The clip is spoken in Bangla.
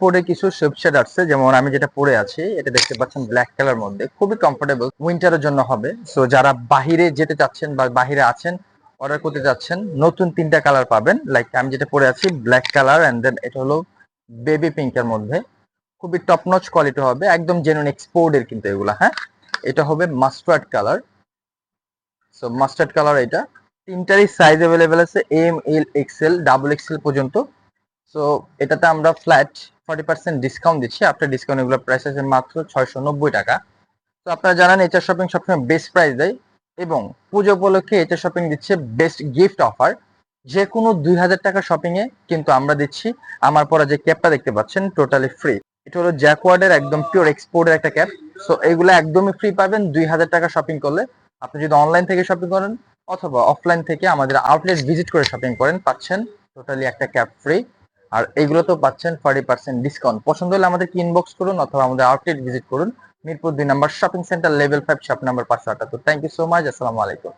পরে কিছু সুইপশার্ট আসছে, যেমন আমি যেটা পরে আছি এটা দেখতে পাচ্ছেন ব্ল্যাক কালার মধ্যে, খুবই কমফোর্টেবল, উইন্টারের জন্য হবে। সো যারা বাহিরে যেতে চাচ্ছেন বা বাহিরে আছেন, অর্ডার করতে যাচ্ছেন, নতুন 3টা কালার পাবেন। লাইক আমি যেটা পরে আছি ব্ল্যাক কালার, এন্ড দেন এটা হলো বেবি পিঙ্কের মধ্যে, খুবই টপ নচ কোয়ালিটি হবে, একদম জেনুইন এক্সপোর্টের কিন্তু এগুলা। হ্যাঁ, এটা হবে mustard colour. So mustard colour এটা, তিনটারই সাইজ अवेलेबल আছে, এম, এল, এক্সেল, ডাবল এক্সেল পর্যন্ত। সো এটাতে আমরা ফ্ল্যাট 40% ডিসকাউন্ট দিচ্ছি। আফটার ডিসকাউন্ট এগুলো প্রাইস আছে মাত্র 690 টাকা। তো আপনারা জানেন এইচআর শপিং সবসময় বেস্ট প্রাইস দেয়, এবং পুজো উপলক্ষে এইচআর শপিং দিচ্ছে বেস্ট গিফট অফার। যে কোনো 2000 টাকা শপিং এ কিন্তু আমরা দিচ্ছি আমার পরা যে ক্যাপটা দেখতে পাচ্ছেন টোটালি ফ্রি। এটা হলো জ্যাকওয়ার্ডের একদম পিওর এক্সপোর্টের একটা ক্যাপ। সো এগুলো একদমই ফ্রি পাবেন 2000 টাকা শপিং করলে। আপনি যদি অনলাইন থেকে শপিং করেন অথবা অফলাইন থেকে আমাদের আউটলেট ভিজিট করে শপিং করেন, পাচ্ছেন টোটালি একটা ক্যাপ ফ্রি। আর এগুলো তো পাচ্ছেন 40% ডিসকাউন্ট। পছন্দ হলে আমাদেরকে ইনবক্স করুন অথবা আমাদের আউটলেট ভিজিট করুন, Mirpur 2 number shopping centre, level 5, shop number 578। Thank you so much. আসসালামু আলাইকুম।